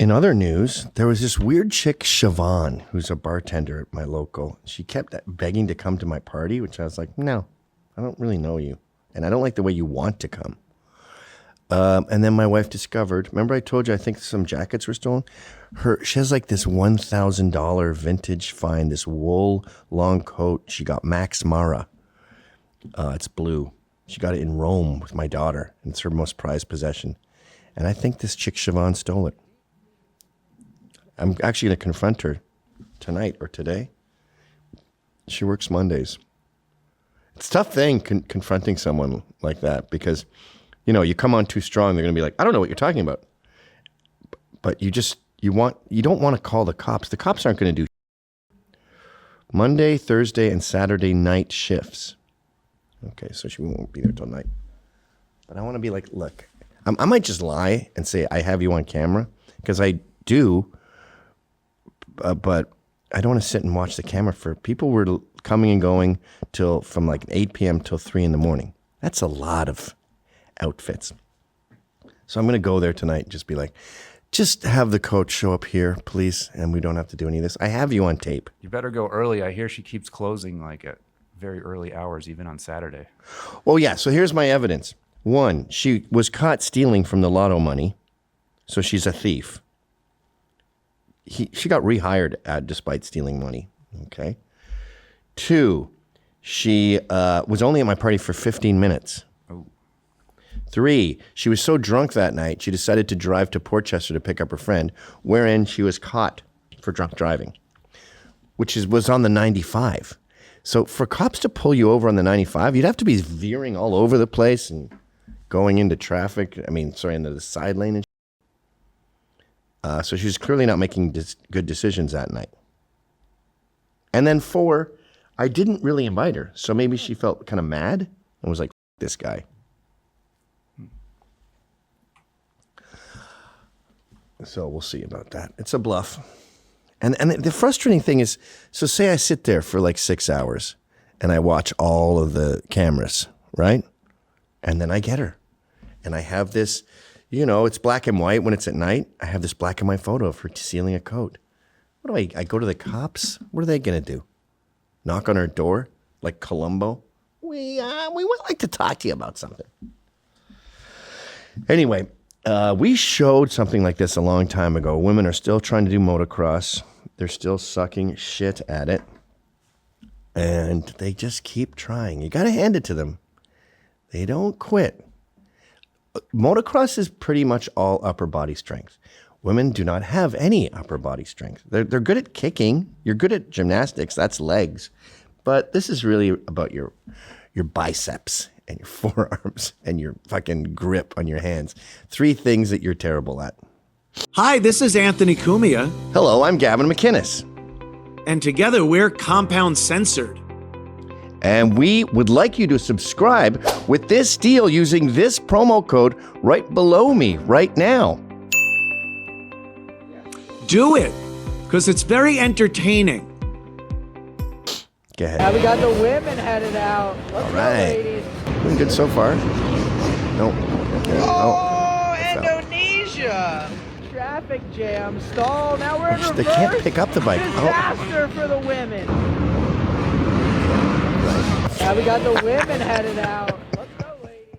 In other news, there was this weird chick, Siobhan, who's a bartender at my local. She kept begging to come to my party, which I was like, no, I don't really know you. And I don't like the way you want to come. And then my wife discovered, remember I told you I think some jackets were stolen? She has like this $1,000 vintage find, this wool long coat. She got Max Mara. It's blue. She got it in Rome with my daughter. And it's her most prized possession. And I think this chick, Siobhan, stole it. I'm actually going to confront her tonight or today. She works Mondays. It's a tough thing confronting someone like that because, you know, you come on too strong, they're going to be like, I don't know what you're talking about. But you don't want to call the cops. The cops aren't going to do Monday, Thursday, and Saturday night shifts. Okay, so she won't be there till night. But I want to be like, look, I might just lie and say I have you on camera because I do. But I don't want to sit and watch the camera for people were coming and going from like 8 p.m. till 3 in the morning. That's a lot of outfits. So I'm going to go there tonight and just be like, just have the coach show up here, please. And we don't have to do any of this. I have you on tape. You better go early. I hear she keeps closing like at very early hours, even on Saturday. Oh, yeah. So here's my evidence. One, she was caught stealing from the lotto money. So she's a thief. She got rehired despite stealing money. Okay. 2, she was only at my party for 15 minutes. Oh. 3, she was so drunk that night, she decided to drive to Portchester to pick up her friend, wherein she was caught for drunk driving, which was on the 95. So for cops to pull you over on the 95, you'd have to be veering all over the place and going into traffic. Into the side lane and so she was clearly not making good decisions that night. And then 4, I didn't really invite her. So maybe she felt kind of mad and was like, F this guy. So we'll see about that. It's a bluff. And the frustrating thing is, so say I sit there for like 6 hours and I watch all of the cameras, right? And then I get her. And I have this... You know, it's black and white when it's at night. I have this black and white photo of her stealing a coat. What do I go to the cops? What are they going to do? Knock on her door like Columbo? We would like to talk to you about something. Anyway, we showed something like this a long time ago. Women are still trying to do motocross. They're still sucking shit at it. And they just keep trying. You got to hand it to them. They don't quit. Motocross is pretty much all upper body strength. Women do not have any upper body strength. They're good at kicking. You're good at gymnastics. That's legs. But this is really about your biceps and your forearms and your fucking grip on your hands. 3 things that you're terrible at. Hi, this is Anthony Cumia. Hello, I'm Gavin McInnes. And together we're Compound Censored. And we would like you to subscribe with this deal using this promo code right below me right now. Do it, because it's very entertaining. Go ahead. Now we got the women headed out. Let's All right. go, ladies. Doing good so far. Nope. Okay. Oh, Indonesia. Traffic jam, stall. Now we're in reverse. They can't pick up the bike. Disaster for the women. Now we got the women headed out. Let's go, ladies.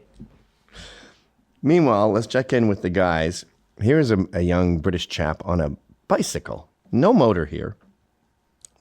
Meanwhile, let's check in with the guys. Here's a young British chap on a bicycle. No motor here.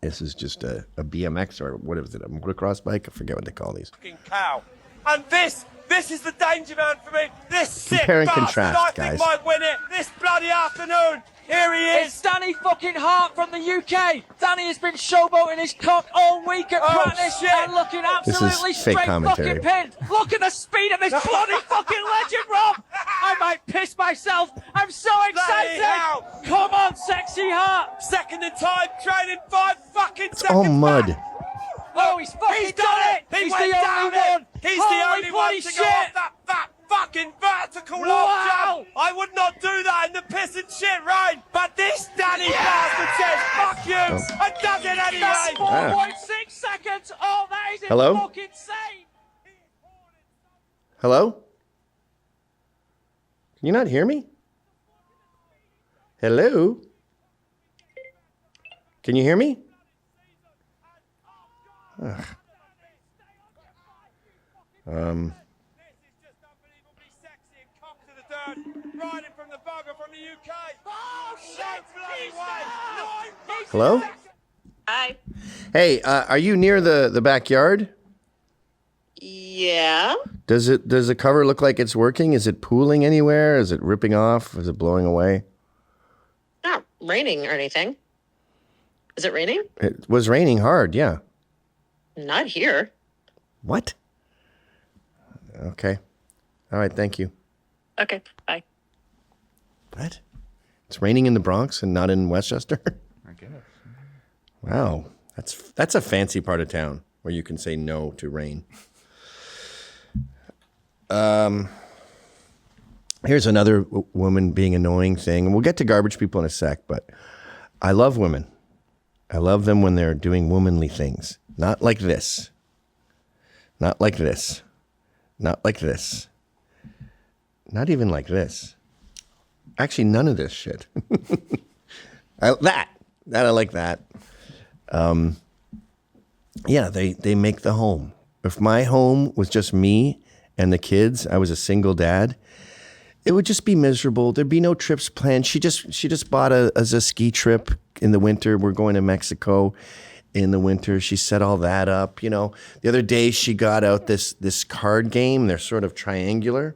This is just a BMX or what is it? A motocross bike? I forget what they call these. Fucking cow. And this is the danger man for me. This sick Compare and bastard contrast, I guys. think might win it this bloody afternoon. Here he is. It's Danny fucking Hart from the UK. Danny has been showboating his cock all week at practice shit. and looking absolutely fake straight commentary. fucking pinned. Look at the speed of this bloody fucking legend, Rob. I might piss myself. I'm so excited. hell. Come on, sexy Hart. Second in time, training 5 fucking It's seconds all mud. back. Oh, he's fucking done done it. He He's went the down only it. one. He's Holy the only one bloody to shit. go off that fat fucking vertical Wow. long jump. I would not do that in the piss and shit rain. But this Danny bastard says fuck you and does it anyway. That's 4.6 seconds. Oh, that is Hello? fucking insane. Hello? Can you not hear me? Hello? Can you hear me? Ugh. This is just unbelievably sexy and cock to the dirt. Riding from the bugger from the UK. Oh, shit! Bloody way! Hello? Hi. Hey, are you near the backyard? Yeah. Does the cover look like it's working? Is it pooling anywhere? Is it ripping off? Is it blowing away? Not raining or anything. Is it raining? It was raining hard, yeah. Not here. What? Okay. All right, thank you. Okay, bye. What? It's raining in the Bronx and not in Westchester? I guess. Wow. That's a fancy part of town where you can say no to rain. Here's another woman being annoying thing. And we'll get to garbage people in a sec, but I love women. I love them when they're doing womanly things. Not like this. Not like this. Not like this. Not even like this. Actually, none of this shit. That I like that. Yeah, they make the home. If my home was just me and the kids, I was a single dad, it would just be miserable. There'd be no trips planned. She just bought a ski trip in the winter. We're going to Mexico in the winter. She set all that up. You know, the other day she got out this card game. They're sort of triangular,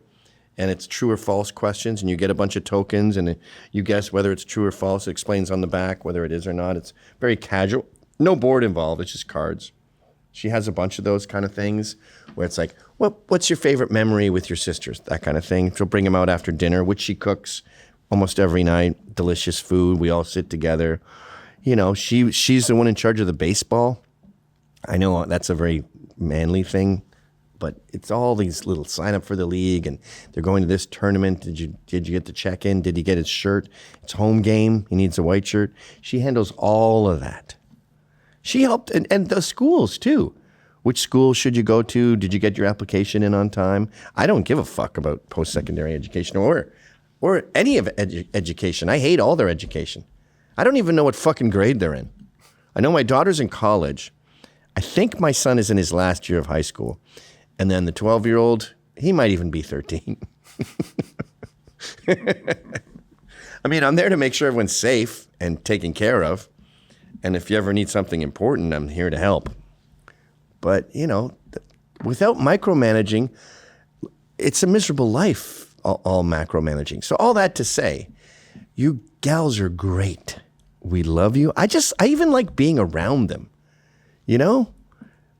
and it's true or false questions, and you get a bunch of tokens, and you guess whether it's true or false. It explains on the back whether it is or not. It's very casual. No board involved. It's just cards. She has a bunch of those kind of things where it's like, what's your favorite memory with your sisters? That kind of thing. She'll bring them out after dinner, which she cooks almost every night. Delicious food. We all sit together. You know, she's the one in charge of the baseball. I know that's a very manly thing, but it's all these little sign up for the league and they're going to this tournament. Did you get the check in? Did he get his shirt? It's home game. He needs a white shirt. She handles all of that. She helped, and the schools too. Which school should you go to? Did you get your application in on time? I don't give a fuck about post-secondary education or any of education. I hate all their education. I don't even know what fucking grade they're in. I know my daughter's in college. I think my son is in his last year of high school. And then the 12-year-old, he might even be 13. I mean, I'm there to make sure everyone's safe and taken care of. And if you ever need something important, I'm here to help. But, you know, without micromanaging, it's a miserable life, all macromanaging. So all that to say, you gals are great. We love you. I even like being around them, you know?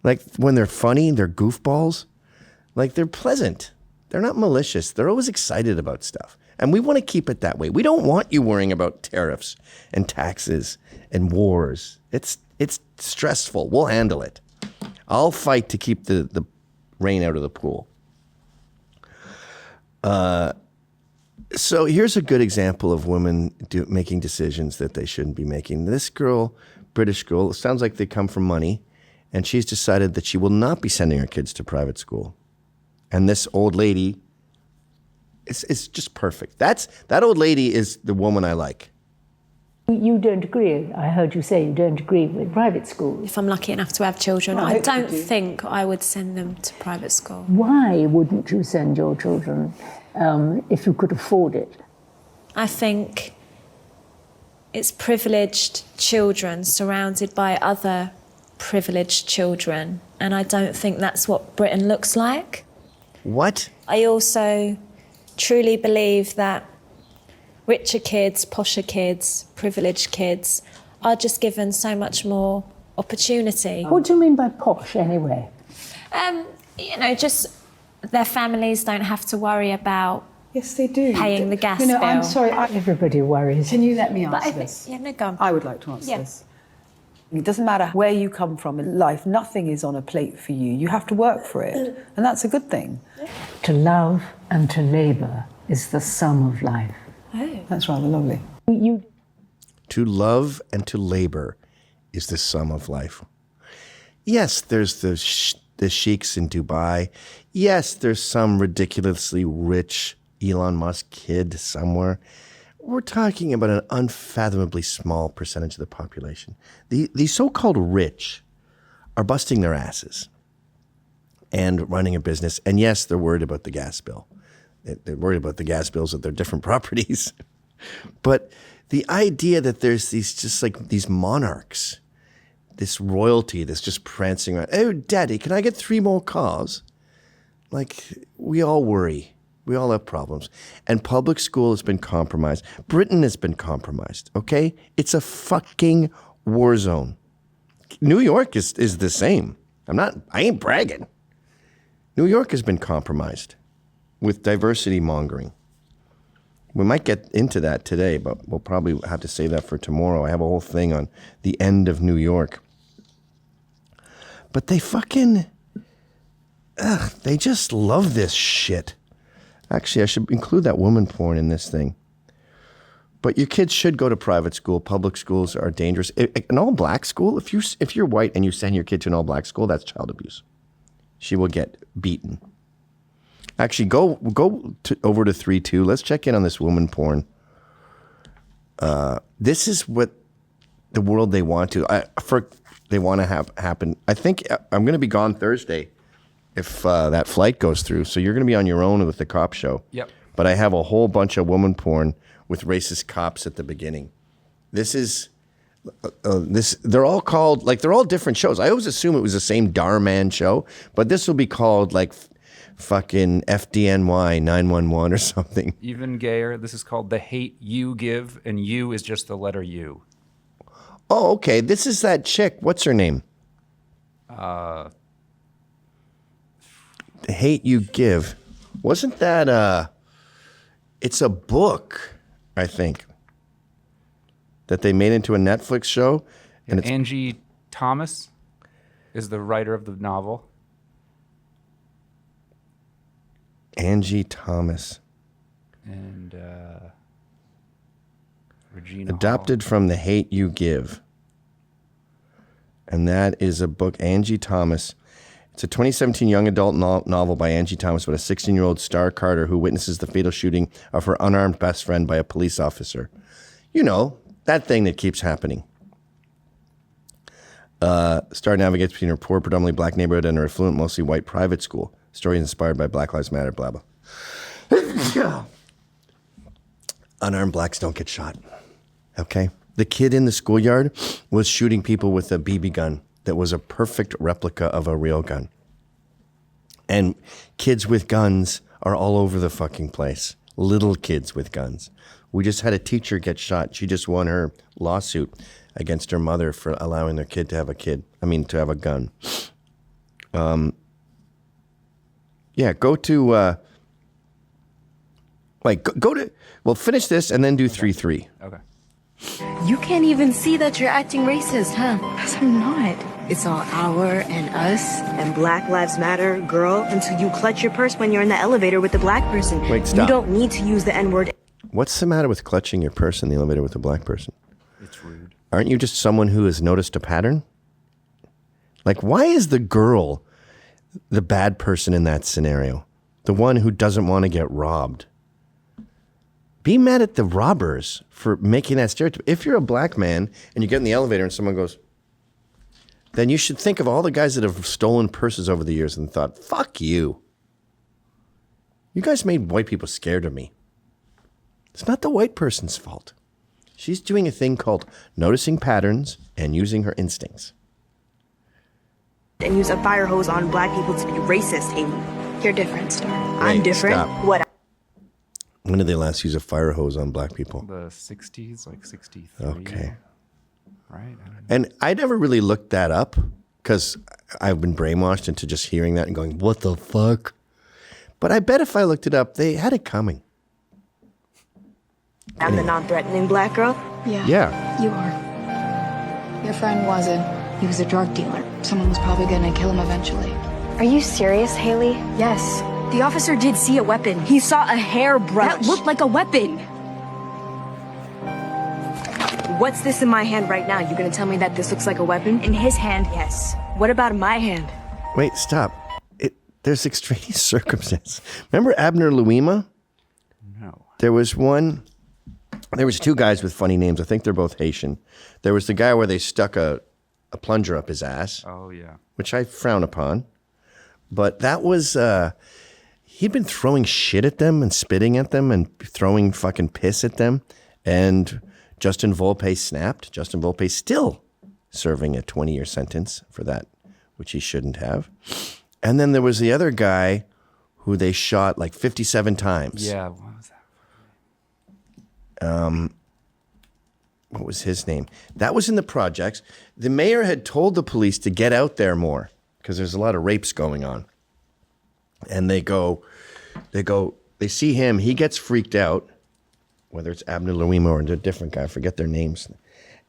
Like when they're funny, they're goofballs. Like they're pleasant. They're not malicious. They're always excited about stuff. And we want to keep it that way. We don't want you worrying about tariffs and taxes and wars. It's stressful. We'll handle it. I'll fight to keep the rain out of the pool. So here's a good example of women making decisions that they shouldn't be making. This girl, British girl, it sounds like they come from money, and she's decided that she will not be sending her kids to private school. And this old lady, it's just perfect. That old lady is the woman I like. You don't agree. I heard you say you don't agree with private schools. If I'm lucky enough to have children, Well, I don't think I would send them to private school. Why wouldn't you send your children if you could afford it? I think it's privileged children surrounded by other privileged children, and I don't think that's what Britain looks like. What? I also truly believe that richer kids, posher kids, privileged kids are just given so much more opportunity. What do you mean by posh, anyway? You know, just their families don't have to worry about Yes, they do. paying the gas bill. I'm sorry. Everybody worries. Can you let me But answer I think, this? yeah, no, go on. I would like to answer Yeah. this. It doesn't matter where you come from in life, nothing is on a plate for you. You have to work for it, and that's a good thing. To love and to labour is the sum of life. Oh. That's rather lovely. To love and to labor is the sum of life. Yes, there's the sheiks in Dubai. Yes, there's some ridiculously rich Elon Musk kid somewhere. we're talking about an unfathomably small percentage of the population. The so-called rich are busting their asses and running a business. And yes, they're worried about the gas bill. They're worried about the gas bills of their different properties. But the idea that there's these monarchs, this royalty that's just prancing around. Oh, Daddy, can I get 3 more cars? Like, we all worry. We all have problems. And public school has been compromised. Britain has been compromised, okay? It's a fucking war zone. New York is the same. I ain't bragging. New York has been compromised with diversity mongering. We might get into that today, but we'll probably have to save that for tomorrow. I have a whole thing on the end of New York. But they fucking, they just love this shit. Actually, I should include that woman porn in this thing. But your kids should go to private school. Public schools are dangerous. An all-black school, if you're white and you send your kid to an all-black school, that's child abuse. She will get beaten. Actually, go over to 3.2. Let's check in on this woman porn. This is what the world they want to have happen. I think I'm going to be gone Thursday if that flight goes through. So you're going to be on your own with the cop show. Yep. But I have a whole bunch of woman porn with racist cops at the beginning. This is they're all called, like, they're all different shows. I always assume it was the same Darman show, but this will be called like fucking FDNY 911 or something. Even gayer. This is called The Hate You Give, and U is just the letter U. Oh, okay. This is that chick. What's her name? The Hate You Give. Wasn't that it's a book, I think, that they made into a Netflix show. And it's Angie Thomas is the writer of the novel. Angie Thomas. And Regina Adapted Hall. from The Hate You Give. And that is a book, Angie Thomas. It's a 2017 young adult novel by Angie Thomas about a 16-year-old Star Carter who witnesses the fatal shooting of her unarmed best friend by a police officer. You know, that thing that keeps happening. Star navigates between her poor, predominantly black neighborhood and her affluent, mostly white private school. Story inspired by Black Lives Matter, blah, blah. Unarmed blacks don't get shot. Okay? The kid in the schoolyard was shooting people with a BB gun that was a perfect replica of a real gun. And kids with guns are all over the fucking place. Little kids with guns. We just had a teacher get shot. She just won her lawsuit against her mother for allowing their kid to have a gun. Yeah, go to, finish this and then do 3.3. Okay. You can't even see that you're acting racist, huh? Because I'm not. It's all our and us and Black Lives Matter, girl, until you clutch your purse when you're in the elevator with the black person. Wait, stop. You don't need to use the N-word. What's the matter with clutching your purse in the elevator with a black person? It's rude. Aren't you just someone who has noticed a pattern? Like, why is the girl the bad person in that scenario? The one who doesn't want to get robbed? Be mad at the robbers for making that stereotype. If you're a black man and you get in the elevator and someone goes, then you should think of all the guys that have stolen purses over the years and thought, fuck you. You guys made white people scared of me. It's not the white person's fault. She's doing a thing called noticing patterns and using her instincts. And use a fire hose on black people to be racist, Amy. You're different, Star. I'm different. Stop. What? When did they last use a fire hose on black people? The 60s, like 63. Okay. Right? I don't know. And I never really looked that up because I've been brainwashed into just hearing that and going, what the fuck? But I bet if I looked it up, they had it coming. I'm the non-threatening black girl? Yeah. You are. Your friend wasn't. He was a drug dealer. Someone was probably gonna kill him eventually. Are you serious, Haley? Yes. The officer did see a weapon. He saw a hairbrush. That looked like a weapon. What's this in my hand right now? You gonna tell me that this looks like a weapon? In his hand, yes. What about in my hand? Wait, stop. There's extraneous circumstance. Remember Abner Louima? No. There was one, There was two guys with funny names. I think they're both Haitian. There was the guy where they stuck a plunger up his ass. Oh, yeah. Which I frown upon. But that was, he'd been throwing shit at them and spitting at them and throwing fucking piss at them. And Justin Volpe snapped. Justin Volpe still serving a 20-year sentence for that, which he shouldn't have. And then there was the other guy who they shot like 57 times. Yeah, what was that? What was his name? That was in the projects. The mayor had told the police to get out there more because there's a lot of rapes going on. And they see him, he gets freaked out, whether it's Abner Louima or a different guy, I forget their names.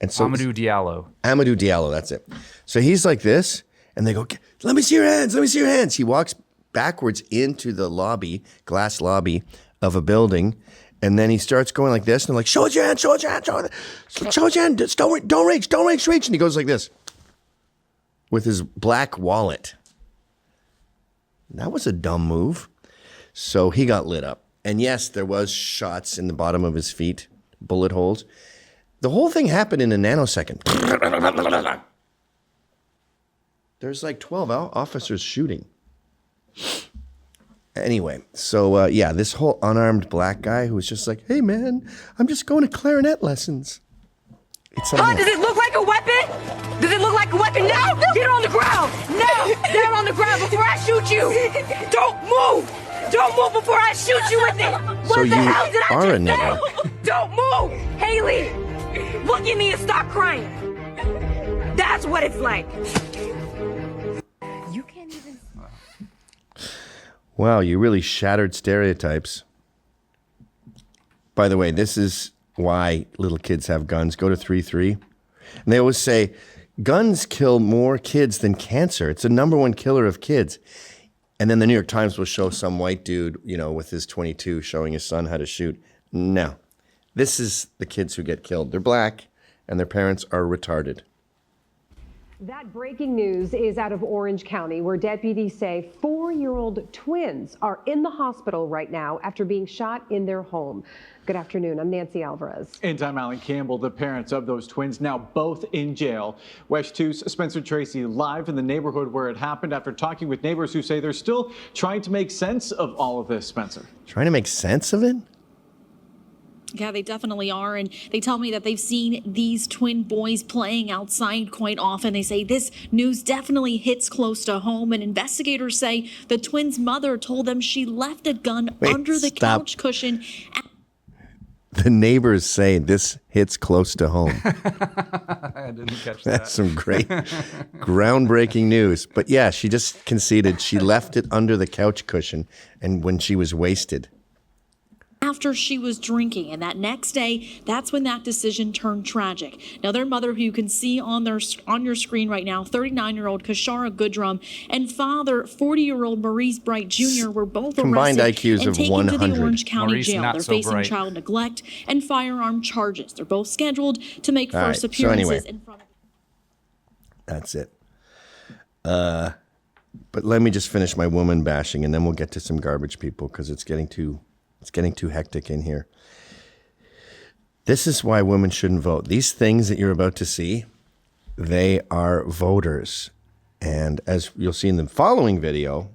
And so Amadou Diallo. Amadou Diallo, that's it. So he's like this, and they go, let me see your hands, let me see your hands. He walks backwards into the lobby, glass lobby of a building, and then he starts going like this, and they're like, show us your hand, show us your hand, show us your hand, don't reach. And he goes like this with his black wallet. That was a dumb move. So he got lit up. And yes, there was shots in the bottom of his feet, bullet holes. The whole thing happened in a nanosecond. There's like 12 officers shooting. Anyway, so yeah, this whole unarmed black guy who was just like, hey man, I'm just going to clarinet lessons. Does it look like a weapon? Does it look like a weapon? No! Get on the ground! No! Down on the ground before I shoot you! Don't move! Don't move before I shoot you with it! So What the you hell did I are a just nigger. say? Don't move! Haley! Look at me and stop crying! That's what it's like! You can't even... Wow, you really shattered stereotypes. By the way, this is why little kids have guns. Go to 3-3. And they always say, guns kill more kids than cancer. It's the number one killer of kids. And then the New York Times will show some white dude, with his .22 showing his son how to shoot. No. This is the kids who get killed. They're black, and their parents are retarded. That breaking news is out of Orange County, where deputies say 4-year-old twins are in the hospital right now after being shot in their home. Good afternoon. I'm Nancy Alvarez. And I'm Alan Campbell. The parents of those twins now both in jail. West 2's Spencer Tracy live in the neighborhood where it happened after talking with neighbors who say they're still trying to make sense of all of this, Spencer. Trying to make sense of it? Yeah, they definitely are. And they tell me that they've seen these twin boys playing outside quite often. They say this news definitely hits close to home. And investigators say the twins' mother told them she left a gun under the couch cushion. The neighbors say this hits close to home. I didn't catch that. That's some great, groundbreaking news. But yeah, she just conceded she left it under the couch cushion and when she was wasted. After she was drinking, and that next day, that's when that decision turned tragic. Now, their mother, who you can see on your screen right now, 39-year-old Kashara Goodrum, and father, 40-year-old Maurice Bright Jr. were both Combined arrested IQs and of taken 100. to the Orange County Maurice, Jail. not They're so facing bright. child neglect and firearm charges. They're both scheduled to make All first right, so appearances anyway. in front of... That's it. But let me just finish my woman bashing, and then we'll get to some garbage people because it's getting too hectic in here. This is why women shouldn't vote. These things that you're about to see, they are voters. And as you'll see in the following video,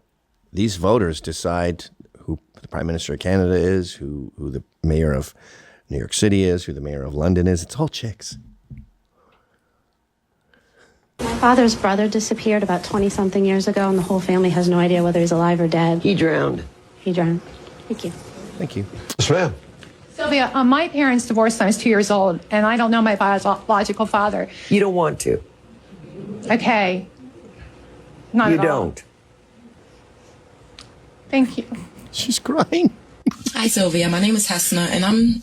these voters decide who the Prime Minister of Canada is, who the Mayor of New York City is, who the Mayor of London is. It's all chicks. My father's brother disappeared about 20-something years ago, and the whole family has no idea whether he's alive or dead. He drowned. He drowned. Thank you. Thank you. Yes, ma'am. Sylvia, my parents divorced when I was 2 years old, and I don't know my biological father. You don't want to. Okay. Not You at all. don't. Thank you. She's crying. Hi, Sylvia. My name is Hasna, and I'm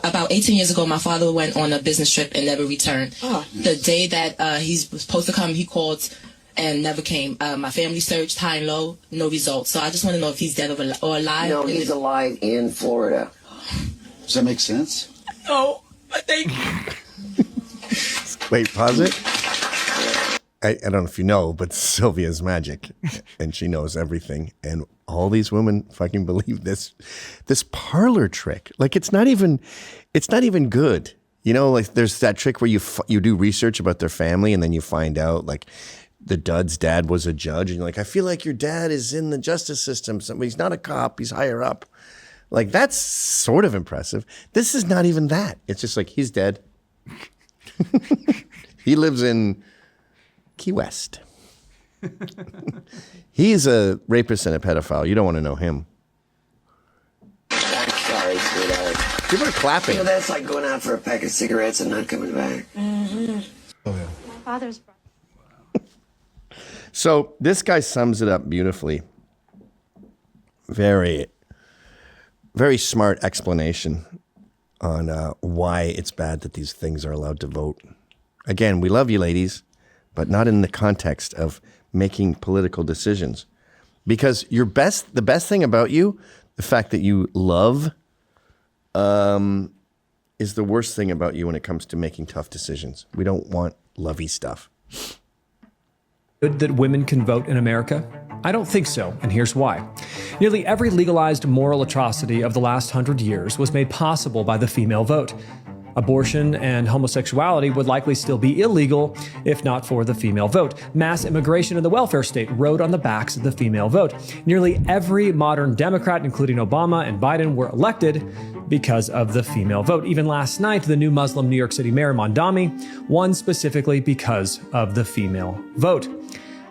about 18 years ago, my father went on a business trip and never returned. Oh. The day that he was supposed to come, he called and never came. My family searched high and low, no results. So I just want to know if he's dead or alive. No, he's alive in Florida. Does that make sense? No, I think... Wait, pause it. I don't know if you know, but Sylvia's magic, and she knows everything. And all these women fucking believe this parlor trick. Like it's not even good. You know, like there's that trick where you do research about their family, and then you find out like the dud's dad was a judge, and you're like, I feel like your dad is in the justice system. So he's not a cop; he's higher up. Like that's sort of impressive. This is not even that. It's just like he's dead. He lives in Key West. He's a rapist and a pedophile. You don't want to know him. Sorry, sweetheart. People are clapping. You know, that's like going out for a pack of cigarettes and not coming back. Mm-hmm. Oh, yeah. My father's brother. So this guy sums it up beautifully. Very, very smart explanation on why it's bad that these things are allowed to vote. Again, we love you, ladies, but not in the context of making political decisions. Because the best thing about you, the fact that you love, is the worst thing about you when it comes to making tough decisions. We don't want lovey stuff. Good that women can vote in America? I don't think so, and here's why. Nearly every legalized moral atrocity of the last 100 years was made possible by the female vote. Abortion and homosexuality would likely still be illegal if not for the female vote. Mass immigration in the welfare state rode on the backs of the female vote. Nearly every modern Democrat, including Obama and Biden, were elected because of the female vote. Even last night, the new Muslim New York City mayor, Mondami, won specifically because of the female vote.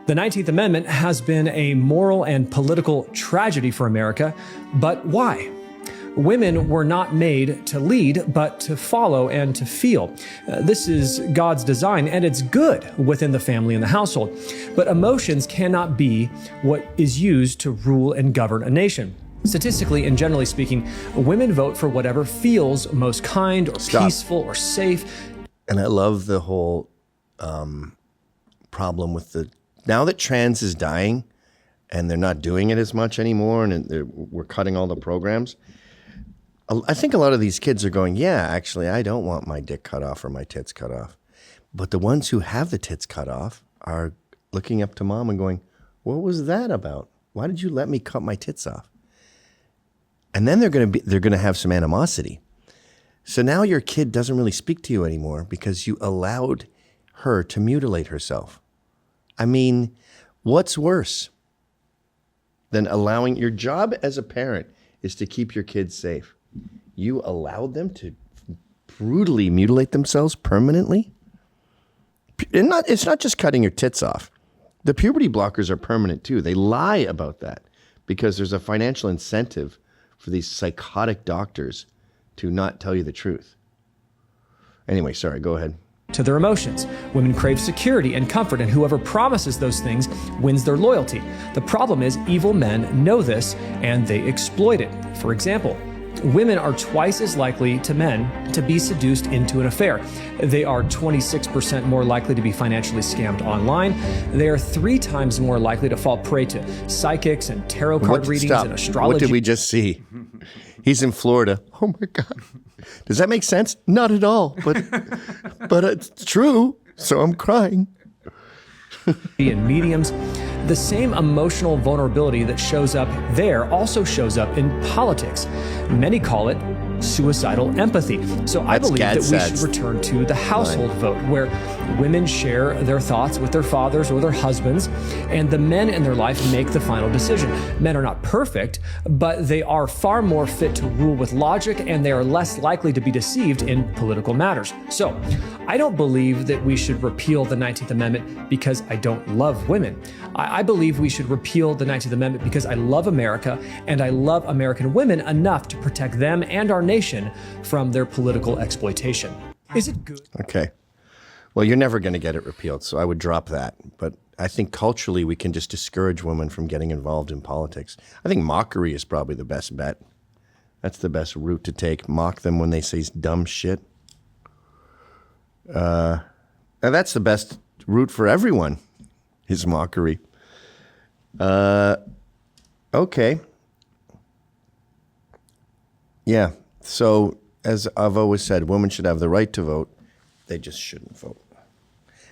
The 19th Amendment has been a moral and political tragedy for America, but why? Women were not made to lead, but to follow and to feel. This is God's design, and it's good within the family and the household. But emotions cannot be what is used to rule and govern a nation. Statistically and generally speaking, women vote for whatever feels most kind or peaceful or safe. And I love the whole problem with now that trans is dying and they're not doing it as much anymore, and we're cutting all the programs. I think a lot of these kids are going, yeah, actually, I don't want my dick cut off or my tits cut off. But the ones who have the tits cut off are looking up to mom and going, what was that about? Why did you let me cut my tits off? And then they're going to have some animosity. So now your kid doesn't really speak to you anymore because you allowed her to mutilate herself. I mean, what's worse than allowing your job as a parent is to keep your kids safe? You allowed them to brutally mutilate themselves permanently? And it's not just cutting your tits off. The puberty blockers are permanent too. They lie about that because there's a financial incentive for these psychotic doctors to not tell you the truth. Anyway, sorry, go ahead. To their emotions. Women crave security and comfort, and whoever promises those things wins their loyalty. The problem is evil men know this and they exploit it. For example, women are twice as likely to men to be seduced into an affair. They are 26% more likely to be financially scammed online. They are 3 times more likely to fall prey to psychics and tarot card readings and astrology. What did we just see? He's in Florida. Oh my God. Does that make sense? Not at all, but it's true, so I'm crying. And mediums, the same emotional vulnerability that shows up there also shows up in politics. Many call it suicidal empathy. So I believe that we should return to the household vote, where women share their thoughts with their fathers or their husbands, and the men in their life make the final decision. Men are not perfect, but they are far more fit to rule with logic, and they are less likely to be deceived in political matters. So I don't believe that we should repeal the 19th Amendment because I don't love women. I believe we should repeal the 19th Amendment because I love America, and I love American women enough to protect them and our nation from their political exploitation. Is it good? Okay. Well, you're never going to get it repealed, so I would drop that. But I think culturally we can just discourage women from getting involved in politics. I think mockery is probably the best bet. That's the best route to take. Mock them when they say dumb shit. And that's the best route for everyone, is mockery. Okay. Yeah. So, as I've always said, women should have the right to vote. They just shouldn't vote.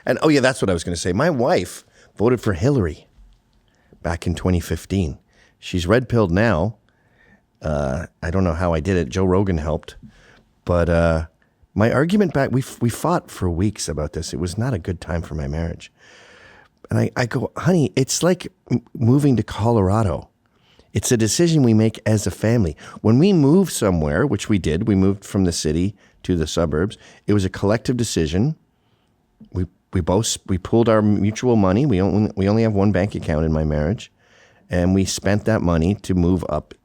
And oh yeah, that's what I was going to say. My wife voted for Hillary back in 2015. She's red-pilled now. I don't know how I did it. Joe Rogan helped. But my argument back, we fought for weeks about this. It was not a good time for my marriage. And I go, honey, it's like moving to Colorado. It's a decision we make as a family. When we move somewhere, which we did, we moved from the city to the suburbs. It was a collective decision. We pooled our mutual money. We only have one bank account in my marriage, and we spent that money to move up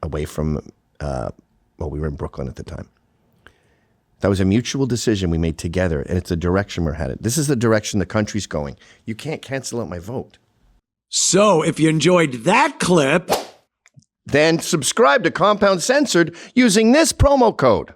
away from. We were in Brooklyn at the time. That was a mutual decision we made together, and it's the direction we're headed. This is the direction the country's going. You can't cancel out my vote. So, if you enjoyed that clip, then subscribe to Compound Censored using this promo code.